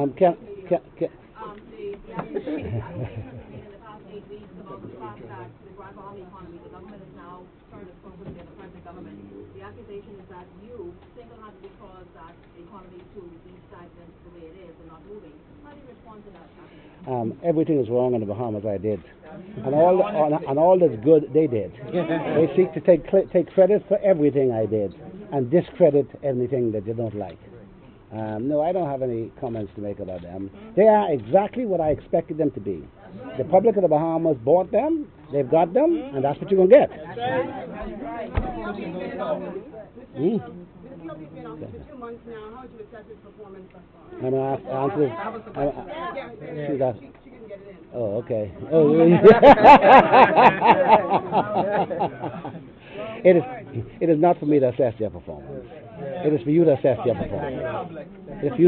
The accusation has been in the past 8 weeks about the fact that the grandfather economy, the government is now trying to focus on the present government. The accusation is that you single-handedly caused that economy to be stagnant the way it is and not moving. How do you respond to that? Everything is wrong in the Bahamas I did, and all that's good they did. They seek to take credit for everything I did and discredit anything that you don't like. No, I don't have any comments to make about them. They are exactly what I expected them to be. The public of the Bahamas bought them, they've got them, and that's what you're going to get. He's been office for 2 months now. How would you assess his performance thus far? I'm going to answer. She can get it in. Oh, okay. It is not for me to assess their performance. It is for you to assess their performance. It's for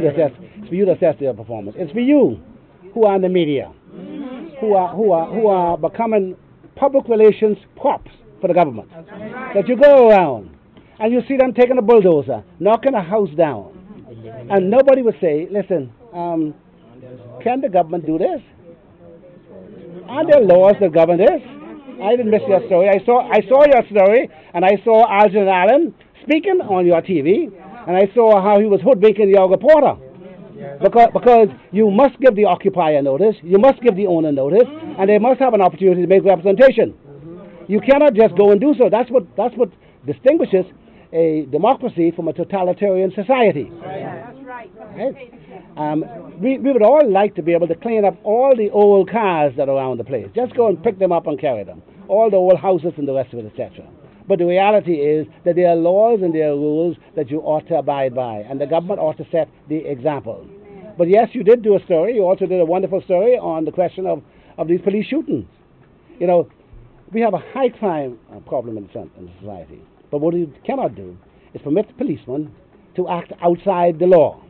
you to assess their performance. It's for you who are in the media, who are becoming public relations props for the government. That you go around and you see them taking a bulldozer, knocking a house down, and nobody would say, listen, can the government do this? Are there laws that govern this? I didn't miss your story. I saw your story, and I saw Algernon Allen speaking on your TV, and I saw how he was hoodwinking your reporter. Because you must give the occupier notice, you must give the owner notice, and they must have an opportunity to make representation. You cannot just go and do so. That's what distinguishes a democracy from a totalitarian society. That's right. We would all like to be able to clean up all the old cars that are around the place. Just go and pick them up and carry them. All the old houses and the rest of it, etc. But the reality is that there are laws and there are rules that you ought to abide by, and the government ought to set the example. But yes, you did do a story. You also did a wonderful story on the question of these police shootings. You know, we have a high crime problem in society. But what you cannot do is permit the policeman to act outside the law.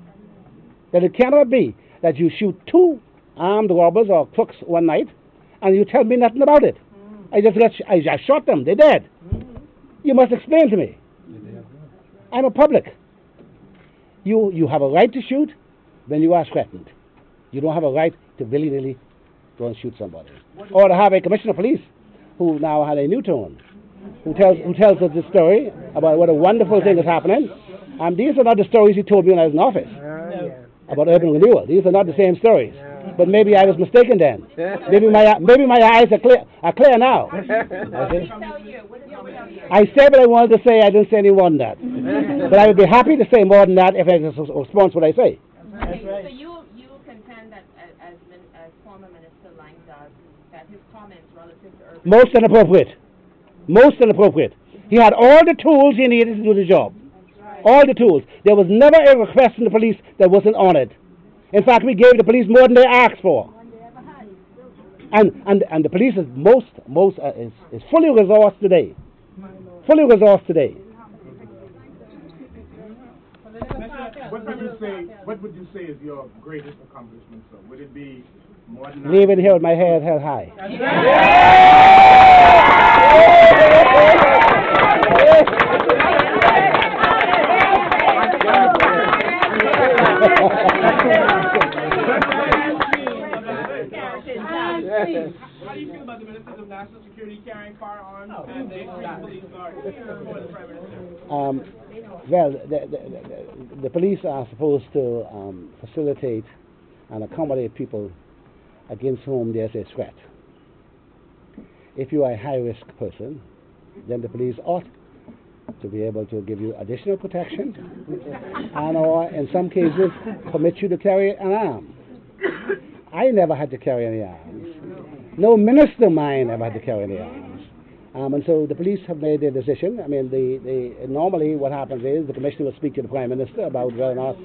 That it cannot be that you shoot 2 armed robbers or crooks one night and you tell me nothing about it. I just shot them. They're dead. You must explain to me. I'm a public. You have a right to shoot when you are threatened. You don't have a right to willy-nilly go and shoot somebody. Or to have a commissioner of police who now had a new tone, who tells us this story about what a wonderful thing is happening. These are not the stories he told me when I was in office about urban renewal. These are not the same stories. But maybe I was mistaken then. Maybe my eyes are clear now. Okay? I said what I wanted to say. I didn't say any more than that. But I would be happy to say more than that if it's a response to what I say. Okay, so you contend that as former Minister Lang does, that his comments relative to urban... Most inappropriate. Most inappropriate. He had all the tools he needed to do the job. All the tools. There was never a request from the police that wasn't honored. In fact, we gave the police more than they asked for. And the police is is fully resourced today. Fully resourced today. What would you say is your greatest accomplishment, sir? Would it be more than... Leaving here with my head held high. How do you feel about the Ministers of National Security carrying firearms and the police guards before the Prime Minister? Well, the police are supposed to facilitate and accommodate people against whom there's a threat. If you are a high-risk person, then the police ought to be able to give you additional protection and or in some cases permit you to carry an arm. I never had to carry any arms. No minister of mine ever had to carry any arms. And so the police have made their decision. I mean, normally what happens is the commissioner will speak to the Prime Minister about whether or not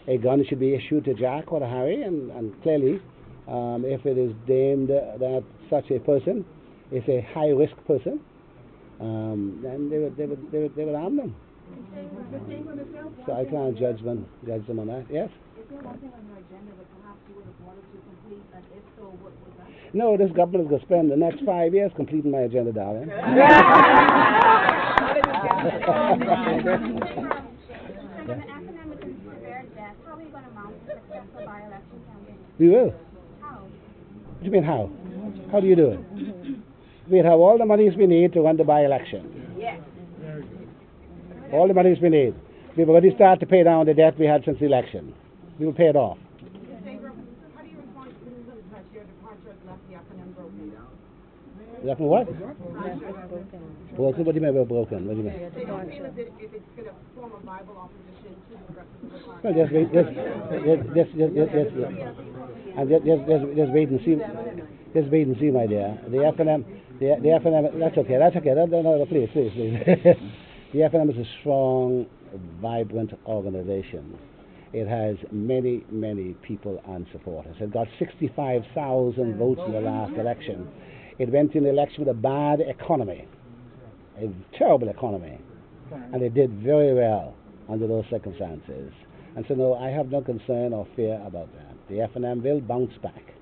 a gun should be issued to Jack or to Harry, and clearly if it is deemed that such a person is a high-risk person, then they would arm them. So I can't judge them on that. Yes? Is there one thing on your agenda that perhaps you would have wanted to complete, and if so, what was that? No, this government is going to spend the next 5 years completing my agenda, darling. The acronym with Mr. Paert death, how are you going to mount a successful by-election? election campaign? We will. How? What do you mean how? How do you do it? We'll have all the monies we need to run the by-election. Yes. All the monies we need. We've already started to pay down the debt we had since the election. We will pay it off. Mr. Ingraham, how do you respond to criticism that your departure has left the FNM broken? Left me what? Broken? What do you mean by broken? What do you mean? They don't feel as if it's going to form a viable opposition to the Progressive Party. Well, just wait and see. Just wait and see, my dear. The FNM, that's okay. No, please. The FNM is a strong, vibrant organization. It has many, many people and supporters. It got 65,000 votes in the last election. It went in the election with a bad economy, a terrible economy, and it did very well under those circumstances. And so, no, I have no concern or fear about that. The FNM will bounce back.